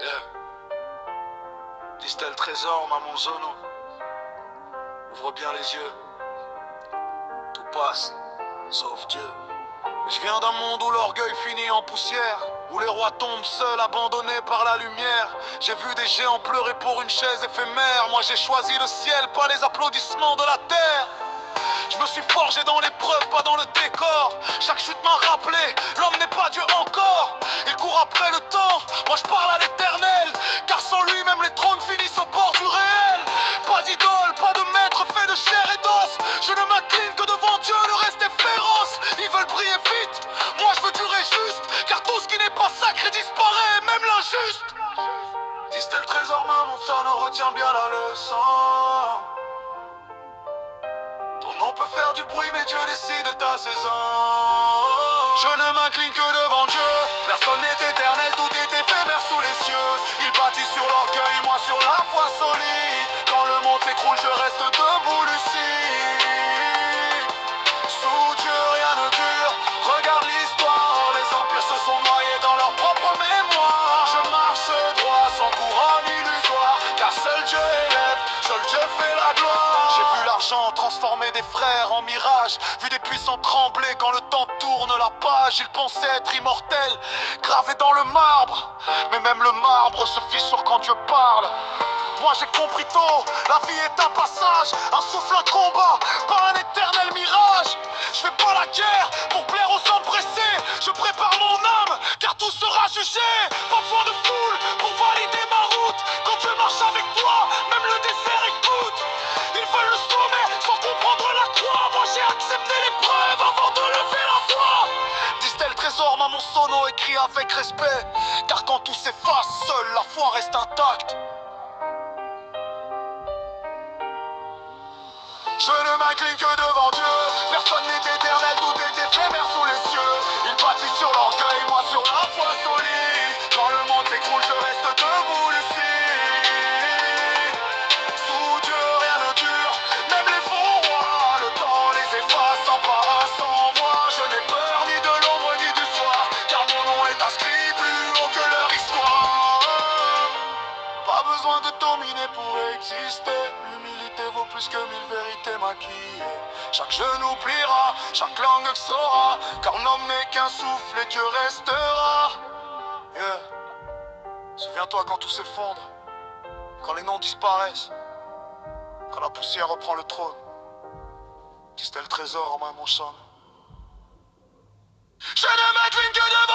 Yeah. Distel Trésor, maman Zono. Ouvre bien les yeux. Tout passe, sauf Dieu. Je viens d'un monde où l'orgueil finit en poussière, où les rois tombent seuls, abandonnés par la lumière. J'ai vu des géants pleurer pour une chaise éphémère. Moi j'ai choisi le ciel, pas les applaudissements de la terre. Je me suis forgé dans l'épreuve, pas dans le décor. Chaque chute m'a rappelé, l'homme n'est pas Dieu encore. Il court après le temps, moi je parle à l'éternel. Car sans lui même les trônes finissent au bord du réel. Pas d'idole, pas de maître fait de chair et d'os. Je ne m'incline que devant Dieu, le reste est féroce. Ils veulent briller vite, moi je veux durer juste. Car tout ce qui n'est pas sacré disparaît, même l'injuste. Distel le trésor, maman, ça ne retient bien la leçon. Ton nom peut faire du bruit, mais Dieu décide de ta saison. Je ne m'incline que devant Dieu. Personne n'est éternel, tout est éphémère sous les cieux. Il bâtit sur l'orgueil, moi sur la foi solide. Quand le monde s'écroule, je reste debout lucide. Sous Dieu, rien ne dure. Regarde l'histoire, les empires se sont noyés dans leur propre mémoire. Je marche droit, sans couronne illusoire. Car seul Dieu élève, seul Dieu fait la gloire. J'ai vu l'argent transformer des frères en mirage, vu des puissants trembler quand le temps tourne la page. Ils pensaient être immortels, gravés dans le marbre. Mais même le marbre se fissure quand Dieu parle. Moi j'ai compris tôt, la vie est un passage, un souffle, un combat, pas un éternel mirage. Je fais pas la guerre pour plaire aux hommes pressés. Je prépare mon âme, car tout sera jugé. Pas besoin de foule pour valider ma route. Quand je marche avec toi, même le désert écoute. Ils veulent le sommet sans comprendre la croix. Moi j'ai accepté l'épreuve avant de lever la voix. Distel Trésor, maman Sono écrit avec respect. Car quand tout s'efface, seule la foi reste intacte. Je ne m'incline que devant Dieu. Personne n'est éternel, tout est éphémère sous les cieux. Il bâtit sur l'orgueil, moi sur la foi solide. Quand le monde s'écroule, je reste debout lucide. Sous Dieu, rien ne dure, même les faux rois. Le temps les efface sans pas un, sans moi. Je n'ai peur ni de l'ombre ni du soir, car mon nom est inscrit plus haut que leur histoire. Pas besoin de dominer pour exister. L'humilité vaut plus que 1000 vérités maquillées. Chaque genou pliera, chaque langue saura, car l'homme n'est qu'un souffle et Dieu restera. Yeah. Souviens-toi quand tout s'effondre, quand les noms disparaissent, quand la poussière reprend le trône. Distel Trésor en main mon son. Je ne m'incline que devant